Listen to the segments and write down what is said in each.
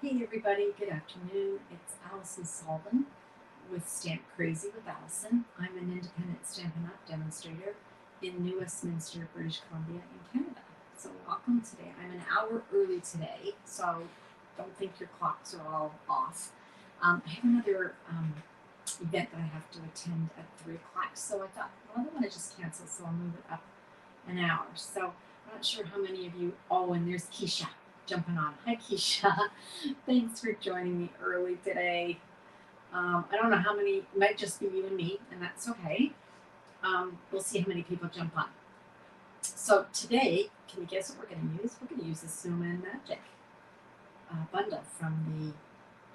Hey everybody, good afternoon. It's Alison Sullivan with Stamp Crazy with Alison. I'm an independent Stampin' Up! Demonstrator in New Westminster, British Columbia in Canada. So welcome today. I'm an hour early today, so don't think your clocks are all off. I have another event that I have to attend at 3 o'clock, so I thought, well, I don't want to just cancel, so I'll move it up an hour. So I'm not sure how many of you, oh, and there's Keisha jumping on. Hi, Keisha. Thanks for joining me early today. I don't know how many, it might just be you and me, and that's okay. We'll see how many people jump on. So today, can you guess what we're going to use? We're going to use the Snowman Magic Bundle from the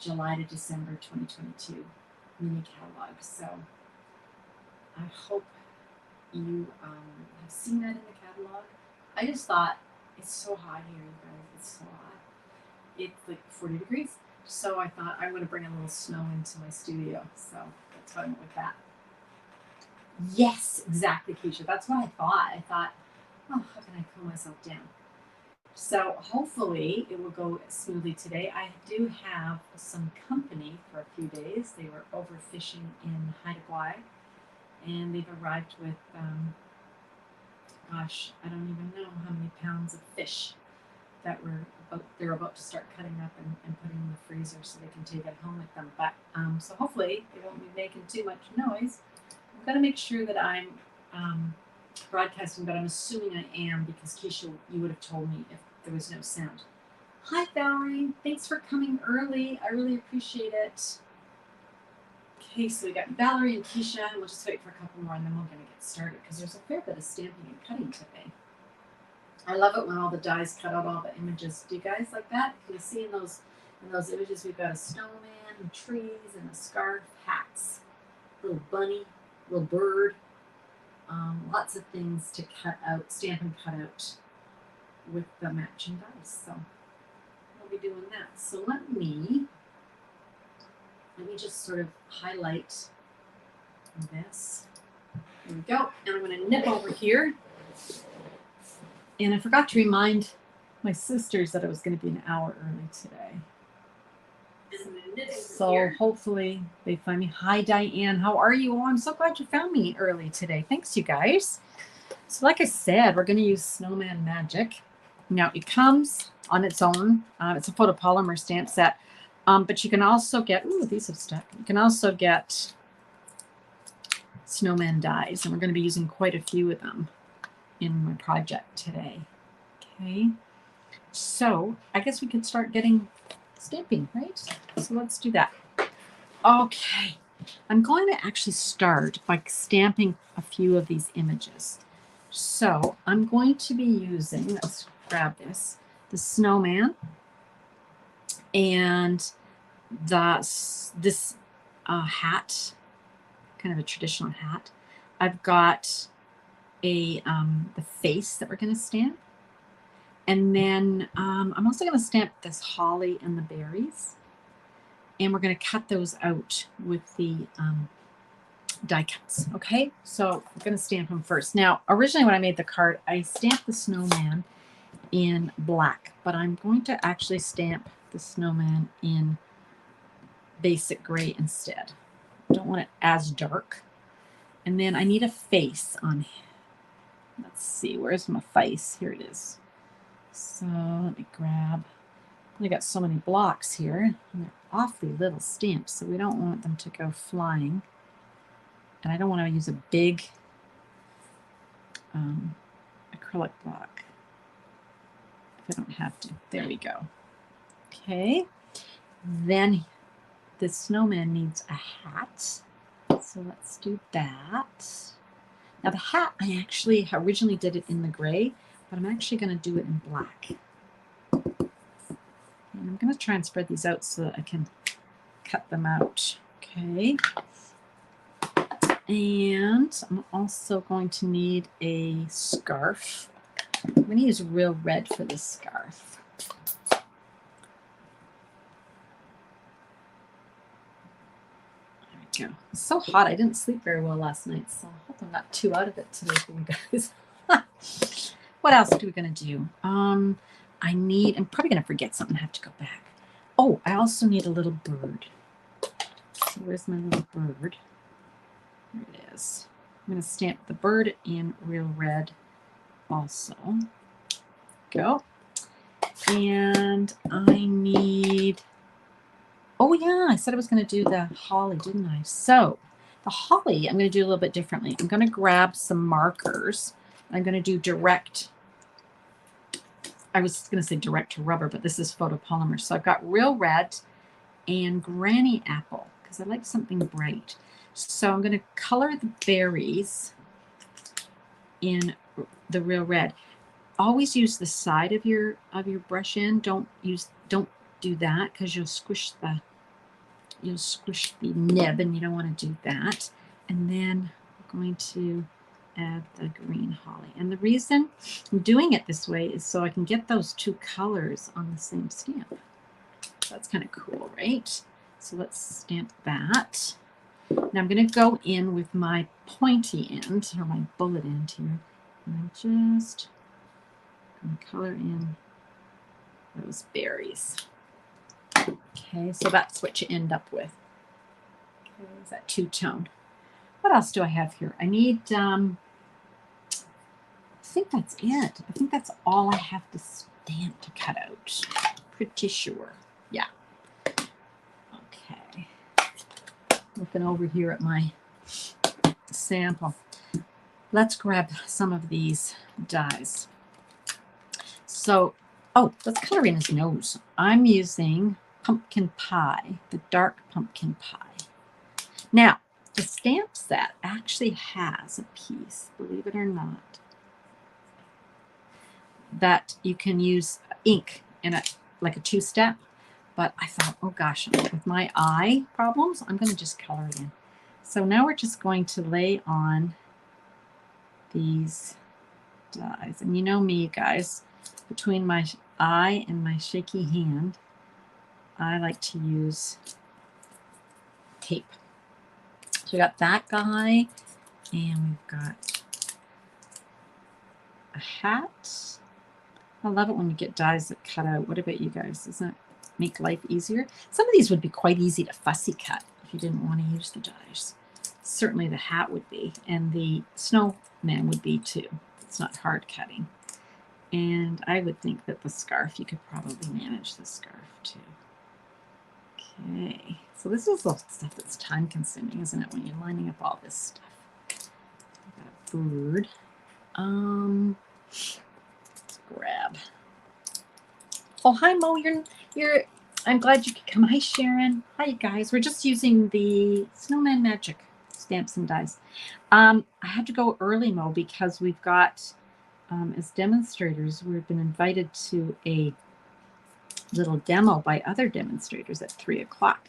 July to December 2022 mini catalog. So I hope you have seen that in the catalog. I just thought, it's so hot here, you guys. It's so hot. It's like 40 degrees. So I thought I'm going to bring a little snow into my studio. So that's why I went with that. Yes, exactly, Keisha. That's what I thought. I thought, oh, how can I cool myself down? So hopefully it will go smoothly today. I do have some company for a few days. They were overfishing in Haida Gwaii, and they've arrived with, gosh, I don't even know how many pounds of fish that they're about to start cutting up and putting in the freezer so they can take it home with them. But so hopefully they won't be making too much noise. I'm gonna make sure that I'm broadcasting, but I'm assuming I am because Keisha, you would have told me if there was no sound. Hi Valerie, thanks for coming early. I really appreciate it. Okay, so we got Valerie and Keisha, and we'll just wait for a couple more and then we're gonna get started because there's a fair bit of stamping and cutting today. I love it when all the dies cut out all the images. Do you guys like that? Can you see in those images we've got a snowman, and trees, and a scarf, hats, little bunny, little bird, lots of things to cut out, stamp and cut out with the matching dies. So we'll be doing that. So let me just sort of highlight this. There we go. And I'm going to nip over here. And I forgot to remind my sisters that it was going to be an hour early today. So hopefully they find me. Hi, Diane. How are you? Oh, I'm so glad you found me early today. Thanks, you guys. So like I said, we're going to use Snowman Magic. Now, it comes on its own. It's a photopolymer stamp set. But you can also get, ooh, these have stuck. You can also get snowman dies. And we're going to be using quite a few of them in my project today. Okay, so I guess we can start getting stamping, right? So let's do that. Okay, I'm going to actually start by stamping a few of these images. So I'm going to be using, let's grab this, the snowman and this hat, kind of a traditional hat. I've got the face that we're going to stamp. And then I'm also going to stamp this holly and the berries. And we're going to cut those out with the die cuts. Okay, so I'm going to stamp them first. Now, originally when I made the card, I stamped the snowman in black. But I'm going to actually stamp the snowman in basic gray instead. I don't want it as dark. And then I need a face on here. Let's see, where's my face? Here it is. So let me grab, I got so many blocks here, and they're awfully little stamps, so we don't want them to go flying. And I don't want to use a big acrylic block if I don't have to. There we go. Okay, then the snowman needs a hat, so let's do that. Now the hat, I actually originally did it in the gray, but I'm actually going to do it in black. And I'm going to try and spread these out so that I can cut them out. Okay. And I'm also going to need a scarf. I'm going to use real red for this scarf. Go. It's so hot. I didn't sleep very well last night, so I hope I'm not too out of it today for you guys. What else are we going to do? I'm probably going to forget something. I have to go back. Oh, I also need a little bird. So where's my little bird? There it is. I'm going to stamp the bird in real red also. Go. And I need, oh yeah, I said I was going to do the holly, didn't I? So the holly, I'm going to do a little bit differently. I'm going to grab some markers. I'm going to do direct, I was going to say direct to rubber, but this is photopolymer. So I've got real red and granny apple because I like something bright. So I'm going to color the berries in the real red. Always use the side of your brush end. Don't do that because you'll squish the nib and you don't want to do that. And then I'm going to add the green holly. And the reason I'm doing it this way is so I can get those two colors on the same stamp. That's kind of cool, right? So let's stamp that. Now I'm going to go in with my pointy end, or my bullet end here, and I'm just going to color in those berries. Okay, so that's what you end up with. Okay, is that two-tone? What else do I have here? I need, I think that's it. I think that's all I have to stamp to cut out. Pretty sure. Yeah. Okay. Looking over here at my sample. Let's grab some of these dies. So, oh, let's color in his nose. I'm using pumpkin pie, the dark pumpkin pie. Now, the stamp set actually has a piece, believe it or not, that you can use ink in like a two-step. But I thought, oh gosh, with my eye problems, I'm going to just color it in. So now we're just going to lay on these dies. And you know me, you guys, between my eye and my shaky hand, I like to use tape. So we got that guy, and we've got a hat. I love it when you get dies that cut out. What about you guys? Doesn't it make life easier? Some of these would be quite easy to fussy cut if you didn't want to use the dies. Certainly the hat would be, and the snowman would be too. It's not hard cutting. And I would think that the scarf, you could probably manage the scarf too. Okay, so this is the stuff that's time consuming, isn't it, when you're lining up all this stuff? I've got a bird. Let's grab. Oh, hi Mo, you're I'm glad you could come. Hi Sharon. Hi you guys. We're just using the Snowman Magic stamps and dies. I had to go early, Mo, because we've got as demonstrators, we've been invited to a little demo by other demonstrators at 3 o'clock.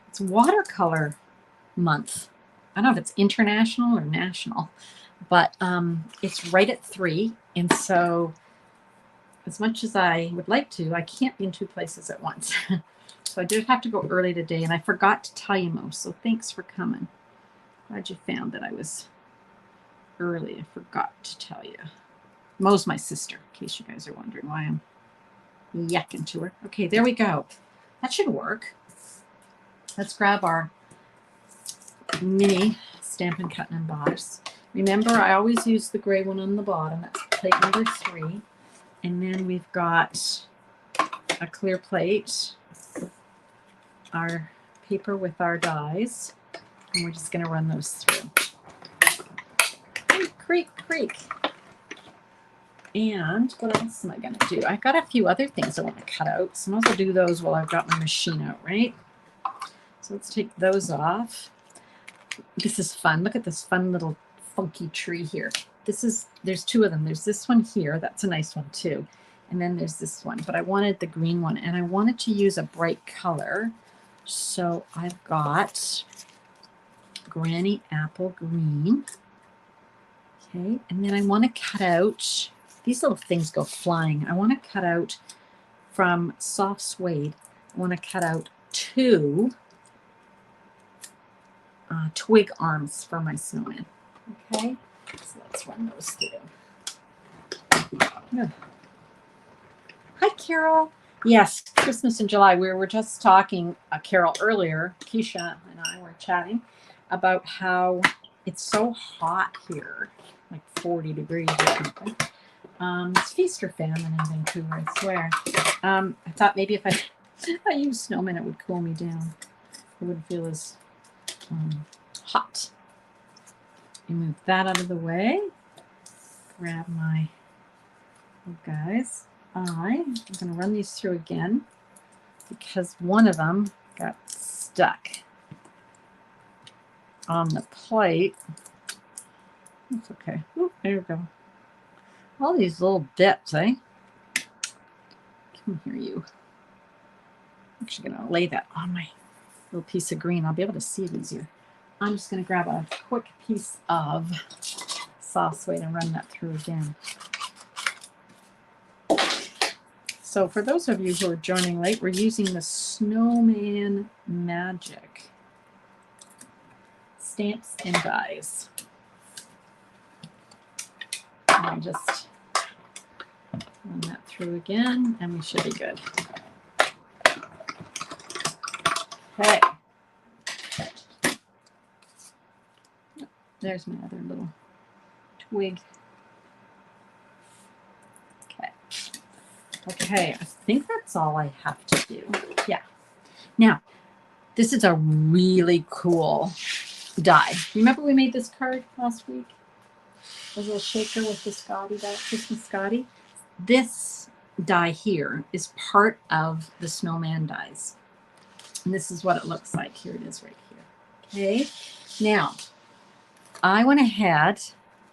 It's watercolor month. I don't know if it's international or national, but it's right at 3. And so as much as I would like to, I can't be in 2 places at once. So I did have to go early today, and I forgot to tell you, Mo, so thanks for coming. Glad you found that I was early. I forgot to tell you. Mo's my sister, in case you guys are wondering why I'm yucking to her. Okay, there we go. That should work. Let's grab our mini Stampin' Cut and Emboss. Remember, I always use the gray one on the bottom. That's plate number 3. And then we've got a clear plate, our paper with our dies, and we're just going to run those through. Creak, creak. And what else am I going to do? I've got a few other things I want to cut out, so I might as well do those while I've got my machine out, right? So let's take those off. This is fun. Look at this fun little funky tree here. There's 2 of them. There's this one here. That's a nice one too. And then there's this one, but I wanted the green one, and I wanted to use a bright color. So I've got Granny Apple Green. Okay, and then I want to cut out, these little things go flying. I want to cut out from soft suede, I want to cut out 2 twig arms for my snowman. Okay, so let's run those through. Yeah. Hi, Carol. Yes, Christmas in July. We were just talking, Carol, earlier, Keisha and I were chatting about how it's so hot here, like 40 degrees or something. It's feast or famine in Vancouver, I swear. I thought maybe if I used Snowman, it would cool me down. It wouldn't feel as hot. Move that out of the way. Grab my guys. I'm going to run these through again because one of them got stuck on the plate. That's okay. Ooh, there you go. All these little bits, eh? Come here, you. I'm actually going to lay that on my little piece of green. I'll be able to see it easier. I'm just going to grab a quick piece of sauce weight and run that through again. So for those of you who are joining late, we're using the Snowman Magic stamps and dies. And I'll just run that through again, and we should be good. Okay. There's my other little twig. Okay, I think that's all I have to do. Yeah. Now, this is a really cool die. Remember we made this card last week? The little shaker with the Scotty die, Christmas Scotty. This die here is part of the Snowman dies. And this is what it looks like. Here it is right here. Okay. Now, I went ahead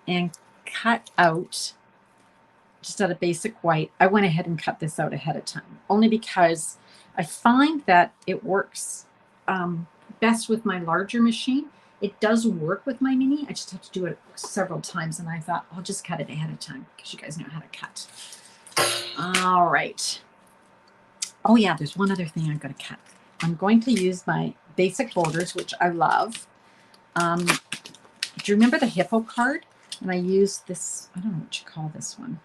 and cut out just out of basic white. I went ahead and cut this out ahead of time, only because I find that it works best with my larger machine. It does work with my mini. I just have to do it several times, and I thought I'll just cut it ahead of time because you guys know how to cut. All right. Oh yeah, there's one other thing I've got to cut. I'm going to use my basic boulders, which I love. Do you remember the hippo card? And I used this, I don't know what you call this one.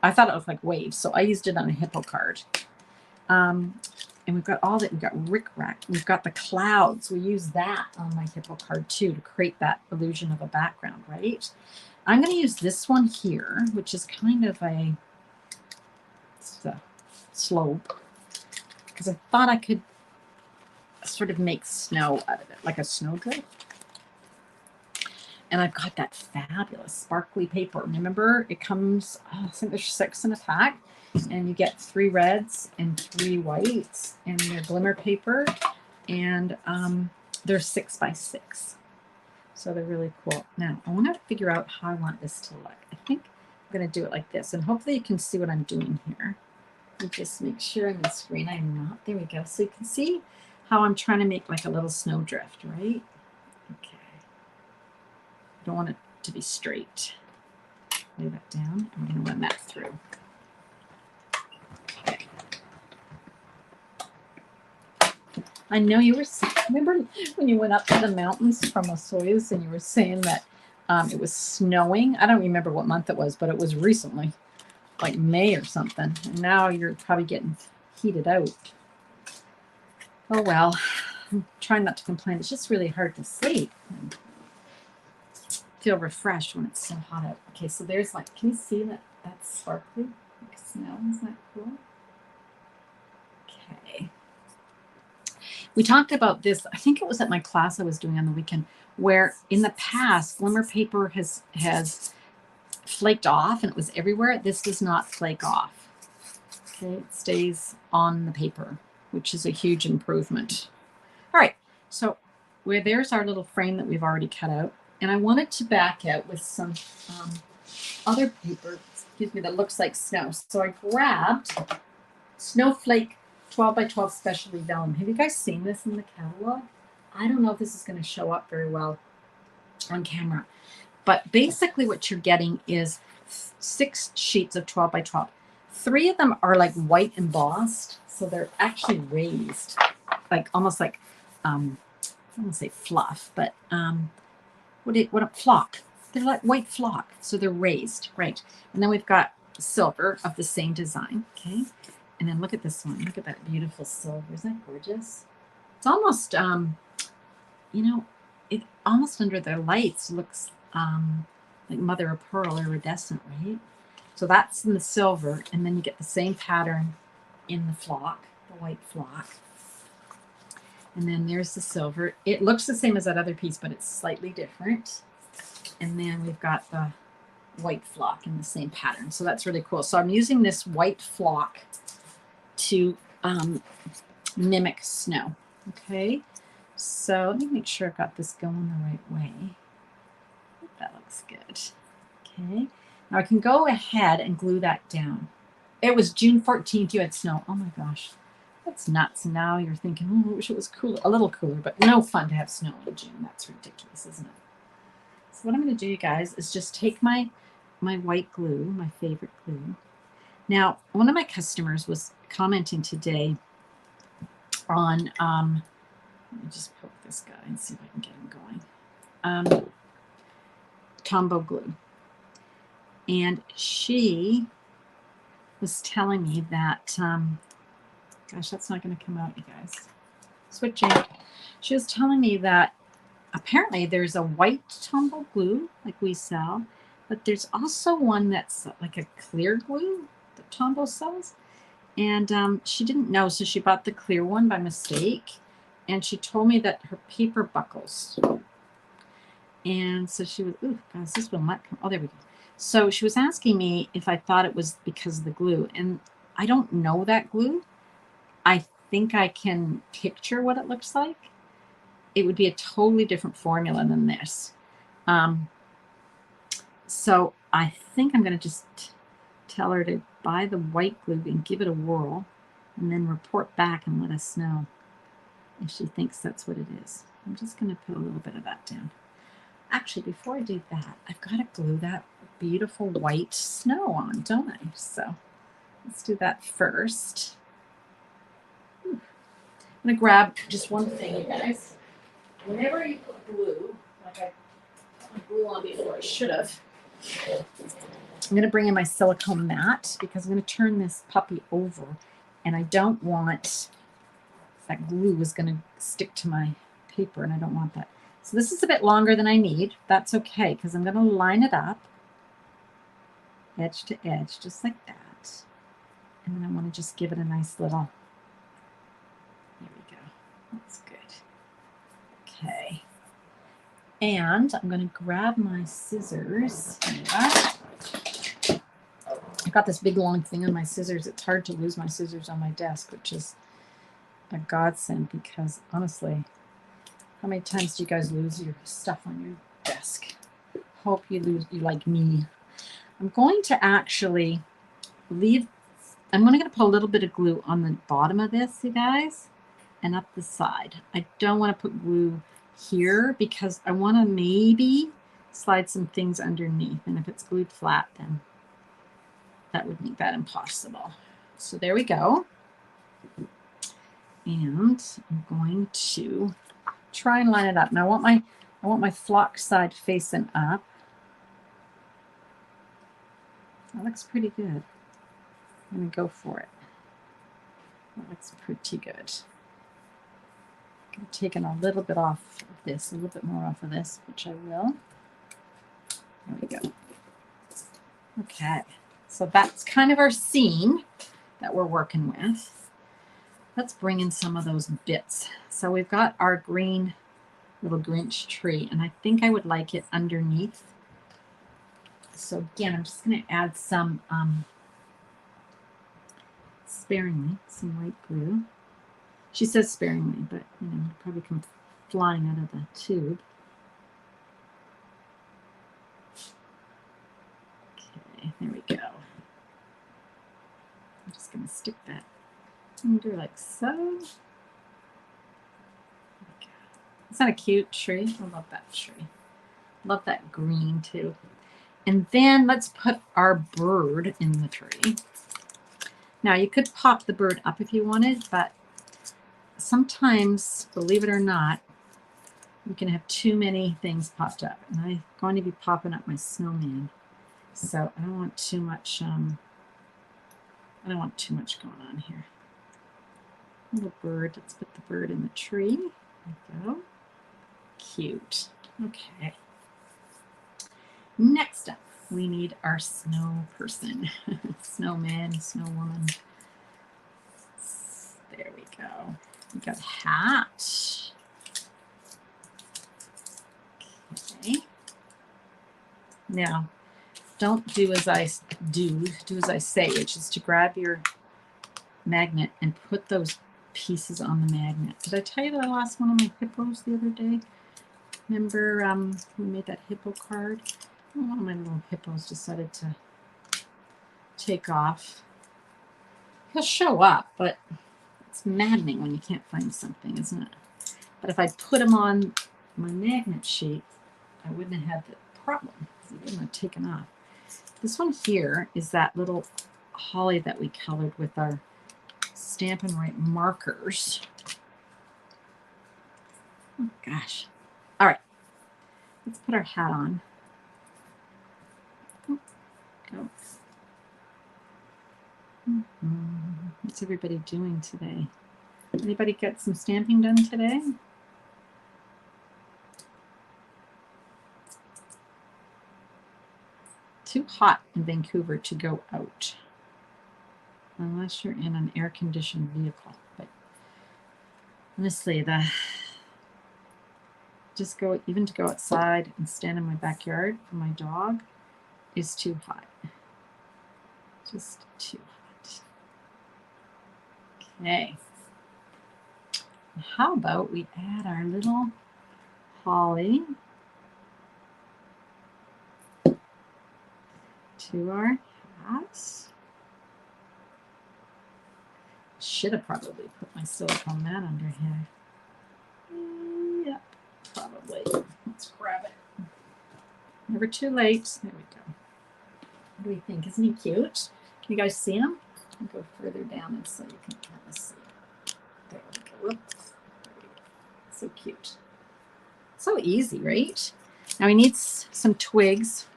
I thought it looked like waves, so I used it on a hippo card. And we've got all that. We've got rickrack. We've got the clouds. We use that on my hippo card too to create that illusion of a background, right? I'm going to use this one here, which is kind of a slope, because I thought I could sort of make snow out of it, like a snowdrift. And I've got that fabulous sparkly paper. Remember, it comes, I think there's 6 in a pack, and you get 3 reds and 3 whites, and they're glimmer paper, and they're 6 by 6. So they're really cool. Now, I want to figure out how I want this to look. I think I'm going to do it like this, and hopefully you can see what I'm doing here. Let me just make sure on the screen I'm not. There we go. So you can see how I'm trying to make like a little snowdrift, right? Okay. Don't want it to be straight. Lay that down. I'm going to run that through. Okay. I know you were, remember when you went up to the mountains from Osoyoos and you were saying that it was snowing? I don't remember what month it was, but it was recently, like May or something. And now you're probably getting heated out. Oh well, I'm trying not to complain. It's just really hard to sleep. Feel refreshed when it's so hot out. Okay, so there's like, can you see that that's sparkly like snow? Isn't that cool? Okay. We talked about this, I think it was at my class I was doing on the weekend, where in the past glimmer paper has flaked off and it was everywhere. This does not flake off. Okay, it stays on the paper, which is a huge improvement. All right, so there's our little frame that we've already cut out. And I wanted to back out with some other paper, excuse me, that looks like snow. So I grabbed Snowflake 12 by 12 specialty vellum. Have you guys seen this in the catalog? I don't know if this is going to show up very well on camera. But basically what you're getting is 6 sheets of 12 by 12. 3 of them are like white embossed. So they're actually raised, like almost like, I don't want to say fluff, but what a flock. They're like white flock, so they're raised, right? And then we've got silver of the same design, okay? And then look at this one. Look at that beautiful silver. Isn't that gorgeous? It's almost, you know, it almost under the lights looks like mother of pearl, iridescent, right? So that's in the silver, and then you get the same pattern in the flock, the white flock. And then there's the silver. It looks the same as that other piece, but it's slightly different. And then we've got the white flock in the same pattern. So that's really cool. So I'm using this white flock to mimic snow. Okay. So let me make sure I've got this going the right way. I think that looks good. Okay. Now I can go ahead and glue that down. It was June 14th. You had snow. Oh my gosh. That's nuts. Now you're thinking, oh, I wish it was cooler, a little cooler, but no fun to have snow in June. That's ridiculous, isn't it? So what I'm going to do, you guys, is just take my white glue, my favorite glue. Now, one of my customers was commenting today on, let me just poke this guy and see if I can get him going. Tombow glue. And she was telling me that, gosh, that's not going to come out, you guys. Switching. She was telling me that apparently there's a white Tombow glue like we sell, but there's also one that's like a clear glue that Tombow sells. And she didn't know, so she bought the clear one by mistake. And she told me that her paper buckles. And so she was, ooh, guys, this will not come. Oh, there we go. So she was asking me if I thought it was because of the glue. And I don't know that glue. I think I can picture what it looks like. It would be a totally different formula than this. So I think I'm going to just tell her to buy the white glue and give it a whirl and then report back and let us know if she thinks that's what it is. I'm just going to put a little bit of that down. Actually, before I do that, I've got to glue that beautiful white snow on, don't I? So let's do that first. I'm going to grab just one thing, you guys. Whenever you put glue, like I put my glue on before I should have, I'm going to bring in my silicone mat because I'm going to turn this puppy over, and I don't want that glue is going to stick to my paper, and I don't want that. So this is a bit longer than I need. That's okay, because I'm going to line it up edge to edge, just like that. And then I want to just give it a nice little, there we go. That's good. Okay. And I'm going to grab my scissors. I've got this big long thing on my scissors. It's hard to lose my scissors on my desk, which is a godsend because honestly, how many times do you guys lose your stuff on your desk? Hope you like me. I'm going to actually I'm going to put a little bit of glue on the bottom of this, you guys, and up the side. I don't want to put glue here because I want to maybe slide some things underneath. And if it's glued flat, then that would make that impossible. So there we go. And I'm going to try and line it up. Now I want my flock side facing up. That looks pretty good. I'm going to go for it. That looks pretty good. I'm taking a little bit off of this, a little bit more off of this, which I will. There we go. Okay, so that's kind of our scene that we're working with. Let's bring in some of those bits. So we've got our green little Grinch tree, and I think I would like it underneath. So again, I'm just going to add some, sparingly, some white glue. She says sparingly, but you know, it'll probably come flying out of the tube. Okay, there we go. I'm just going to stick that under like so. Isn't that a cute tree? I love that tree. Love that green too. And then let's put our bird in the tree. Now you could pop the bird up if you wanted, but sometimes, believe it or not, you can have too many things popped up. And I'm going to be popping up my snowman. So I don't want too much I don't want too much going on here. Little bird. Let's put the bird in the tree. There we go. Cute. Okay. Next up, we need our snow person. Snowman, snowwoman. There we go. We got a hat. Okay. Now, don't do as I do as I say, which is to grab your magnet and put those pieces on the magnet. Did I tell you that I lost one of my hippos the other day? Remember we made that hippo card? One of my little hippos decided to take off. He'll show up, but it's maddening when you can't find something, isn't it? But if I put him on my magnet sheet, I wouldn't have had the problem. He wouldn't have taken off. This one here is that little holly that we colored with our Stampin' Write markers. Oh gosh. All right. Let's put our hat on. Go. What's everybody doing today? Anybody get some stamping done today? Too hot in Vancouver to go out. Unless you're in an air-conditioned vehicle. But honestly, even to go outside and stand in my backyard for my dog is too hot. Just too hot. Okay. How about we add our little holly to our hats? Should have probably put my silicone mat under here. Yep, probably. Let's grab it. Never too late. There we go. What do we think? Isn't he cute? Can you guys see him? I'll go further down and so you can kind of see. There we go. Whoops. There we go. So cute. So easy, right? Now he needs some twigs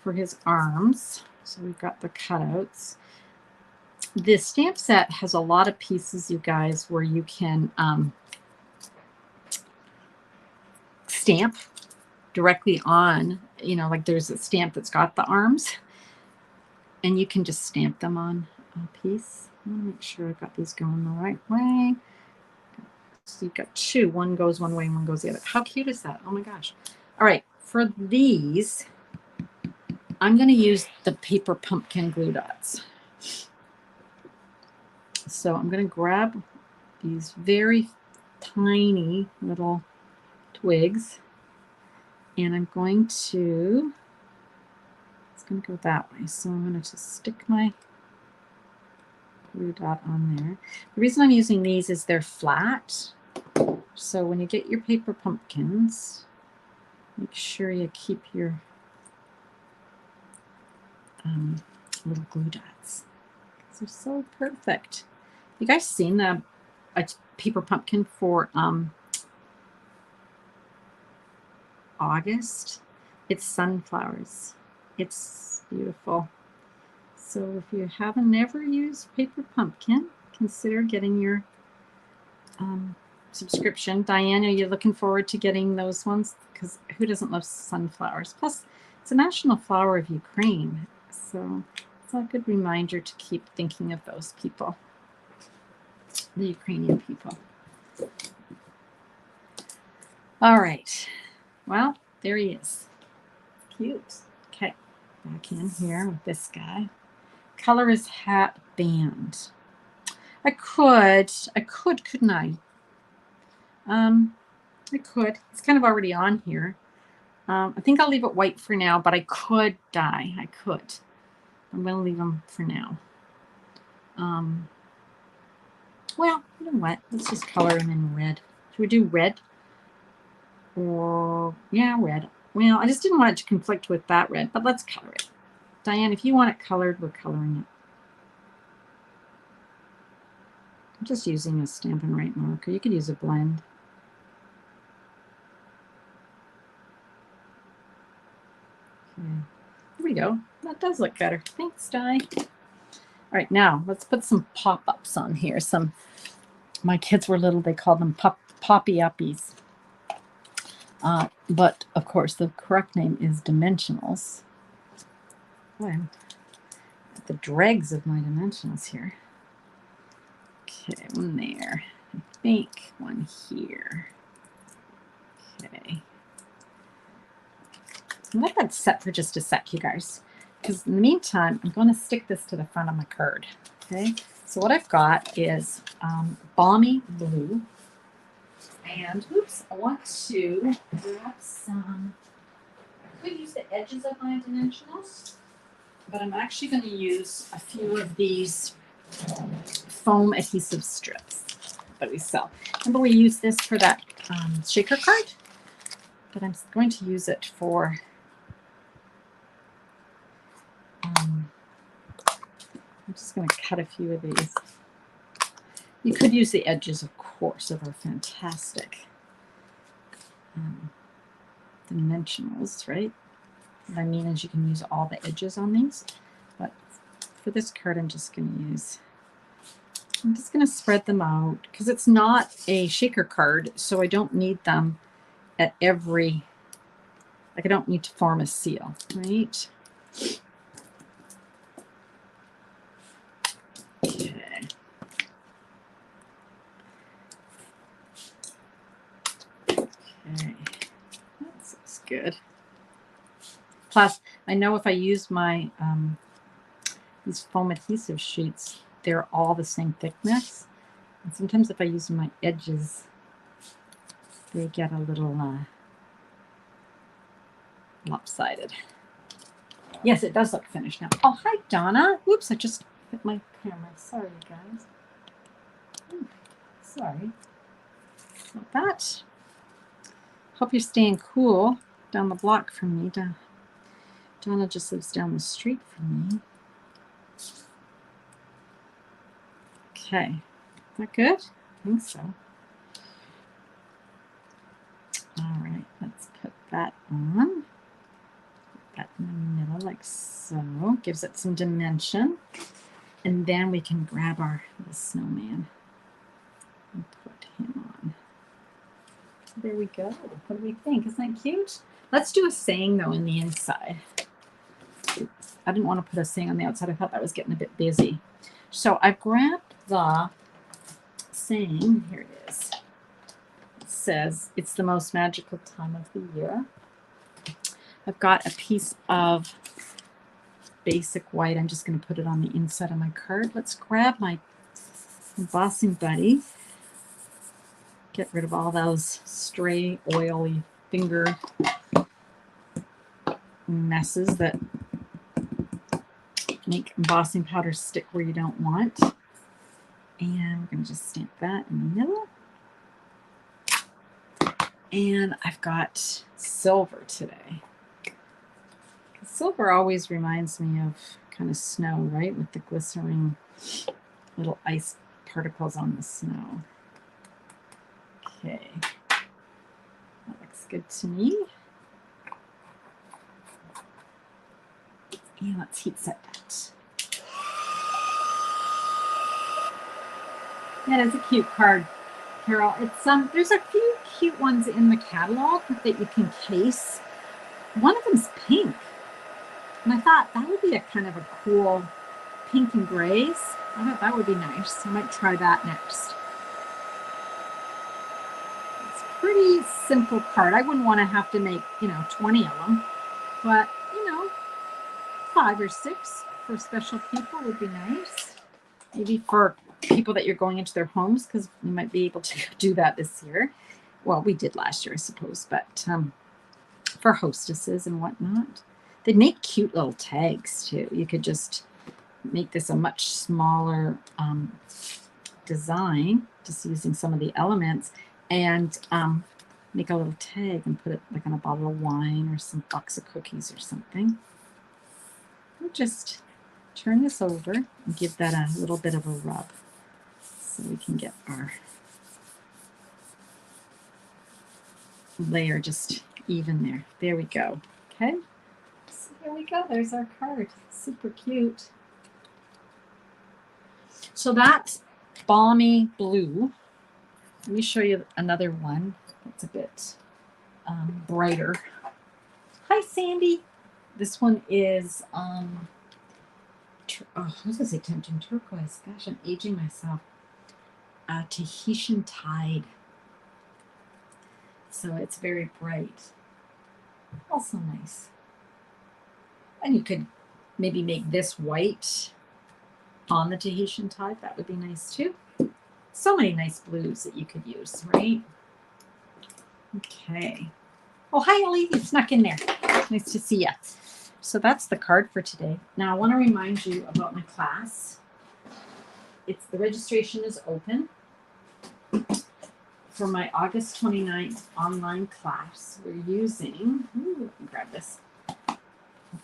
for his arms. So we've got the cutouts. This stamp set has a lot of pieces, you guys, where you can stamp directly on, you know, like there's a stamp that's got the arms and you can just stamp them on a piece. I want to make sure I've got these going the right way. So you've got two. One goes one way and one goes the other. How cute is that? Oh my gosh. All right. For these, I'm going to use the paper pumpkin glue dots. So I'm going to grab these very tiny little twigs and I'm going to, it's going to go that way. So I'm going to just stick my glue dot on there. The reason I'm using these is they're flat. So when you get your paper pumpkins, make sure you keep your little glue dots. They're so perfect. You guys seen a paper pumpkin for August? It's sunflowers. It's beautiful. So if you haven't never used paper pumpkin, consider getting your subscription. Diane, are you looking forward to getting those ones? Because who doesn't love sunflowers? Plus, it's a national flower of Ukraine. So it's a good reminder to keep thinking of those people, the Ukrainian people. All right. Well, there he is. Cute. Okay. Back in here with this guy. Color is hat band. I could, couldn't I? I could. It's kind of already on here. I think I'll leave it white for now, but I could dye. I could. I'm going to leave them for now. Well, you know what? Let's just color them in red. Should we do red? Or, yeah, red. Well, I just didn't want it to conflict with that red, but let's color it. Diane, if you want it colored, we're coloring it. I'm just using a Stampin' Write marker. You could use a blend. Okay. There we go. That does look better. Thanks, Di. All right, now let's put some pop-ups on here. My kids were little, they called them poppy-uppies. But of course, the correct name is dimensionals. Boy, I'm at the dregs of my dimensionals here. Okay, one there. I think one here. Okay. Let that set for just a sec, you guys. Because in the meantime, I'm going to stick this to the front of my card. Okay. So what I've got is balmy blue. And oops, I want to grab some. I could use the edges of my dimensionals, but I'm actually going to use a few of these foam adhesive strips that we sell. Remember we used this for that shaker card? But I'm going to use it for I'm just going to cut a few of these. You could use the edges, of course, of our fantastic dimensionals, right? What I mean is you can use all the edges on these, but for this card, I'm just going to spread them out because it's not a shaker card, so I don't need them at every, like I don't need to form a seal, right? Okay. Okay, that's good. Plus, I know if I use my these foam adhesive sheets, they're all the same thickness. And sometimes if I use my edges, they get a little lopsided. Yes, it does look finished now. Oh, hi, Donna. Oops, I just hit my camera. Sorry, guys. Sorry about that. Hope you're staying cool down the block from me. Donna just lives down the street from me. Okay, is that good? I think so. All right, let's put that on. Put that in the middle like so. Gives it some dimension. And then we can grab our little snowman and put him on. There we go. What do we think? Isn't that cute? Let's do a saying though in the inside. I didn't want to put a saying on the outside. I thought that was getting a bit busy. So I grabbed the saying. Here it is. It says, it's the most magical time of the year. I've got a piece of basic white. I'm just going to put it on the inside of my card. Let's grab my embossing buddy. Get rid of all those stray, oily finger messes that make embossing powder stick where you don't want. And we're going to just stamp that in the middle. And I've got silver today. Silver always reminds me of kind of snow, right? With the glistening little ice particles on the snow. Okay. That looks good to me. And let's heat set that. Yeah, it's a cute card, Carol. It's there's a few cute ones in the catalog that you can case. One of them's pink. And I thought that would be a kind of a cool pink and grays. I thought that would be nice. I might try that next. It's a pretty simple card. I wouldn't want to have to make, 20 of them. But, 5 or 6 for special people would be nice. Maybe for people that you're going into their homes, because you might be able to do that this year. Well, we did last year, I suppose, but for hostesses and whatnot. They make cute little tags too. You could just make this a much smaller design, just using some of the elements, and make a little tag and put it like on a bottle of wine or some box of cookies or something. We'll just turn this over and give that a little bit of a rub so we can get our layer just even there. There we go. Okay. So there we go. There's our card. Super cute. So that's balmy blue. Let me show you another one that's a bit brighter. Hi, Sandy. This one is, I was going to say tempting turquoise. Gosh, I'm aging myself. Tahitian Tide. So it's very bright. Also nice. And you could maybe make this white on the Tahitian Tide. That would be nice too. So many nice blues that you could use, right? Okay. Oh, hi, Ellie. You snuck in there. Nice to see you. So that's the card for today. Now, I want to remind you about my class. The registration is open for my August 29th online class. We're using, let me grab this. I'll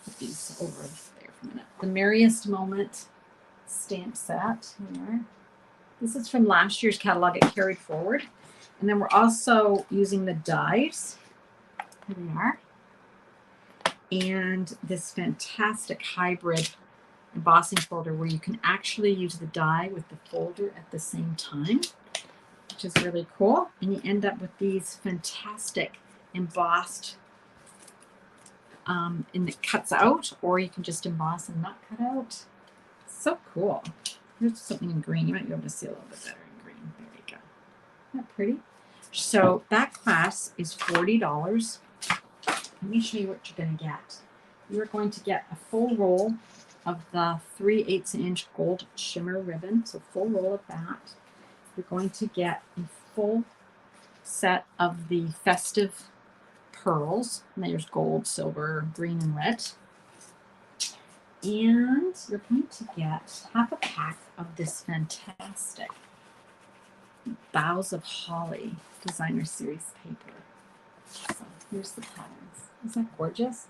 put these over there for a minute. The Merriest Moment stamp set here. This is from last year's catalog. It carried forward. And then we're also using the dies. Here they are. And this fantastic hybrid embossing folder where you can actually use the die with the folder at the same time, which is really cool. And you end up with these fantastic embossed, and it cuts out, or you can just emboss and not cut out. So cool. Here's something in green. You might be able to see a little bit better in green. There you go. Isn't that pretty? So that class is $40. Let me show you what you're going to get. You're going to get a full roll of the 3/8 inch gold shimmer ribbon. So full roll of that. You're going to get a full set of the festive pearls. And there's gold, silver, green, and red. And you're going to get half a pack of this fantastic Boughs of Holly designer series paper. So here's the patterns. Isn't that gorgeous?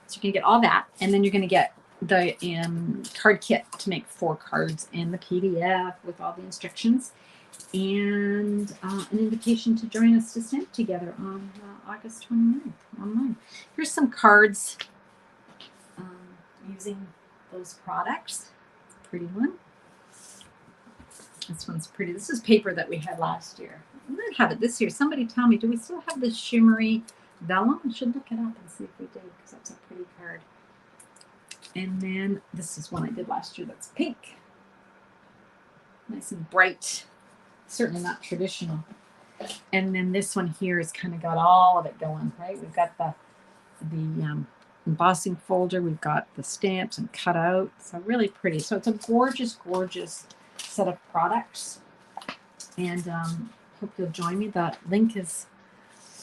So you're going to get all that, and then you're going to get the card kit to make 4 cards and the PDF with all the instructions, and an invitation to join us to stamp together on August 29th online. Here's some cards using those products. It's a pretty one. This one's pretty. This is paper that we had last year. We might have it this year. Somebody tell me, do we still have the shimmery vellum? I should look it up and see if we did, because that's a pretty card. And then this is one I did last year that's pink. Nice and bright. Certainly not traditional. And then this one here has kind of got all of it going, right? We've got the embossing folder. We've got the stamps and cutouts. So really pretty. So it's a gorgeous, gorgeous set of products. And hope you'll join me. The link is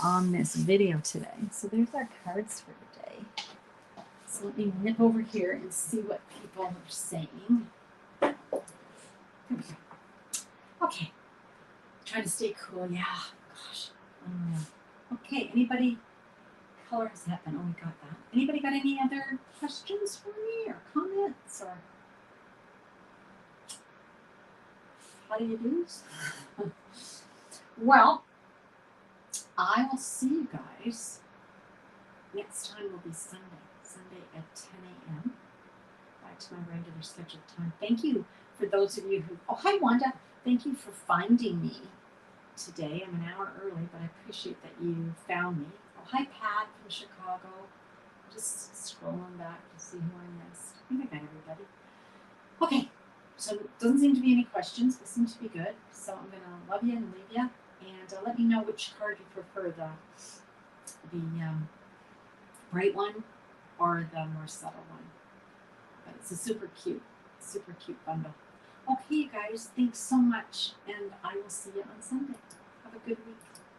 on this video today. So there's our cards for today. So let me nip over here and see what people are saying. Okay. Try to stay cool. Yeah. Gosh. Okay. Anybody? Color has happened. Oh, we got that. Anybody got any other questions for me or comments or how do you do? Well, I will see you guys. Next time will be Sunday at 10 a.m. Back to my regular scheduled time. Thank you for those of you who, oh, hi, Wanda. Thank you for finding me today. I'm an hour early, but I appreciate that you found me. Oh, hi, Pat from Chicago. Just scrolling back to see who I missed. I think I got everybody. Okay, so it doesn't seem to be any questions. It seems to be good. So I'm going to love you and leave you. And let me know which card you prefer, the bright one or the more subtle one. But it's a super cute bundle. Okay, you guys, thanks so much. And I will see you on Sunday. Have a good week.